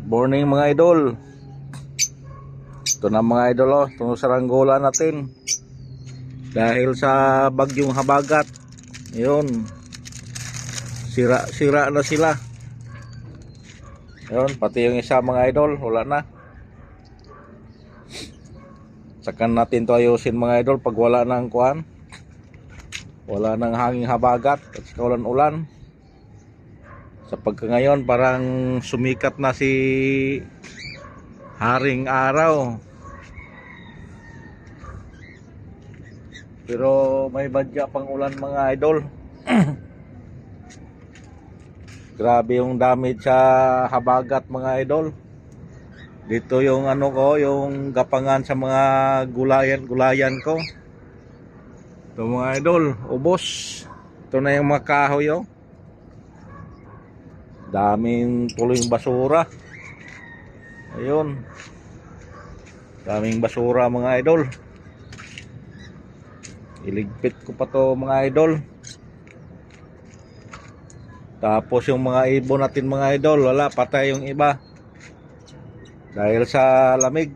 Morning mga idol. Ito na mga idol, itong saranggola natin. Dahil sa bagyong habagat, yun, sira na sila. Yun, pati yung isa mga idol, wala na. Sakan natin to ayusin mga idol pag wala nang kuhan. Wala nang hanging habagat at ulan-ulan. Sa pagka ngayon parang sumikat na si Haring Araw. Pero may badya pang ulan mga idol. Grabe yung damage sa habagat mga idol. Dito yung ano ko, yung gapangan sa mga gulayan ko. Ito mga idol, ubos. Ito na yung mga kahoy oh. Daming tuloy basura. Ayun. Daming basura mga idol. Iligpit ko pa to mga idol. Tapos yung mga ibon natin mga idol, wala, patay yung iba. Dahil sa lamig.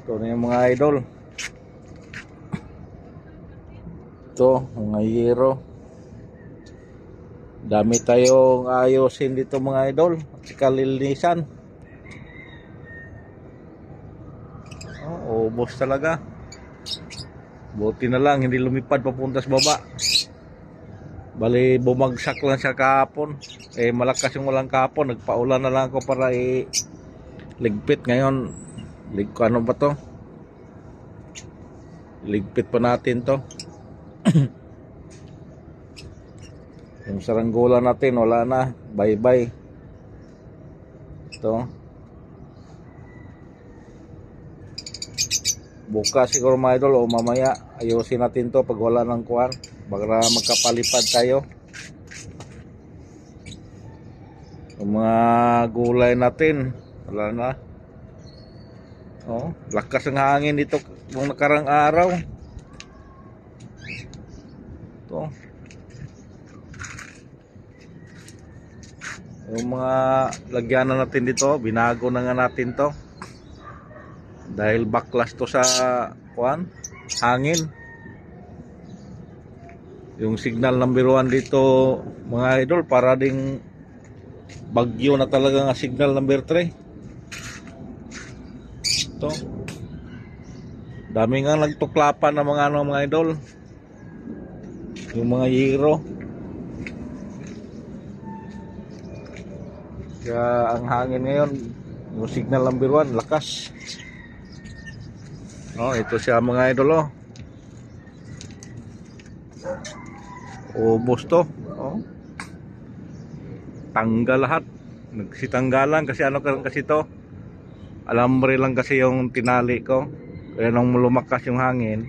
Ito na yung mga idol. Ito, mga yero. Dami tayong ayusin dito mga idol. At saka lilinisan. Ubos talaga. Buti na lang hindi lumipad papunta sa baba. Bali bumagsak lang siya kahapon. Malakas yung walang kahapon. Nagpaulan na lang ako para ligpit ngayon. Ano ba to? Ligpit pa natin to. Yung saranggola natin wala na. Bye bye. Ito. Bukas siguro mga idol o mamaya ayusin natin to pag wala ng kuwan para magkapalipad tayo. Yung mga gulay natin wala na. Lakas ng hangin dito nung nakarang araw. Ito. Yung mga lagyanan natin dito, binago na nga natin to. Dahil backlash to sa kuan, hangin. Yung signal number 1 dito mga idol para ding bagyo na talaga nga signal number 3. Ito. Dami nga nagtuklapan ng mga mga idol. Yung mga yero. Kaya ang hangin ngayon, yung signal number 1 lakas. Ito siya mga idol ubos to. Tanggal lahat. Nagsitanggalan kasi kasi to. Alambre lang kasi yung tinali ko. Kaya nung lumakas yung hangin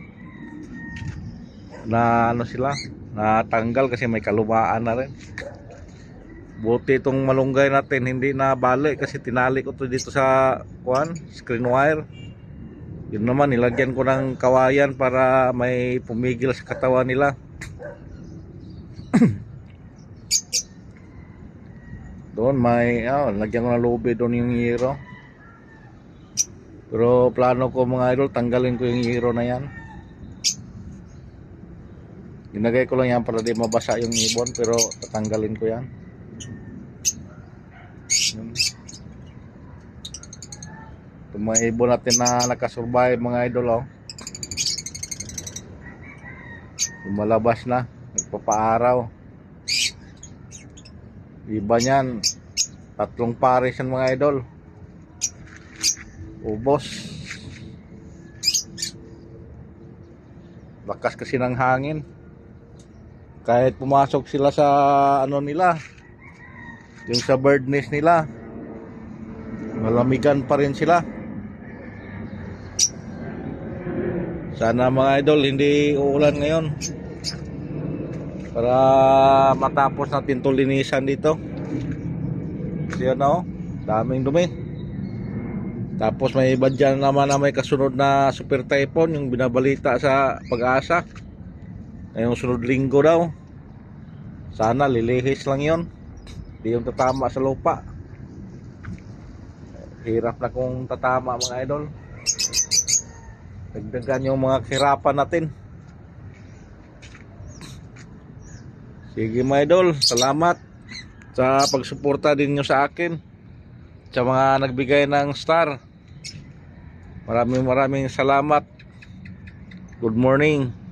na sila natanggal kasi may kalumaan na rin. Buti itong malunggay natin hindi na bali kasi tinali ko to dito sa screen wire. Yun naman, nilagyan ko ng kawayan para may pumigil sa katawan nila. Doon may, lagyan ko ng lube doon yung yero. Pero plano ko mga idol, tanggalin ko yung yero na yan. Ginagay ko lang yan para di mabasa yung ibon, pero tatanggalin ko yan. Itong mga ibon natin na nakasurvive mga idol lumalabas na, nagpapaaraw. Iba niyan, 3 pares yan mga idol. Ubos. Lakas kasi ng hangin. Kahit pumasok sila sa nila, yung sa bird nest nila, malamigan pa rin sila. Sana mga idol hindi uulan ngayon para matapos natin to linisan dito. Kasi daming dumi. Tapos may iba dyan naman na may kasunod na super typhoon, yung binabalita sa Pag-asa ngayong sunod linggo daw. Sana lilihis lang yon. Di yung tatama sa lupa. Hirap na kung tatama mga idol. Dagdagan yung mga kahirapan natin. Sige mga idol, salamat sa pagsuporta din nyo sa akin, sa mga nagbigay ng star. Maraming salamat. Good morning.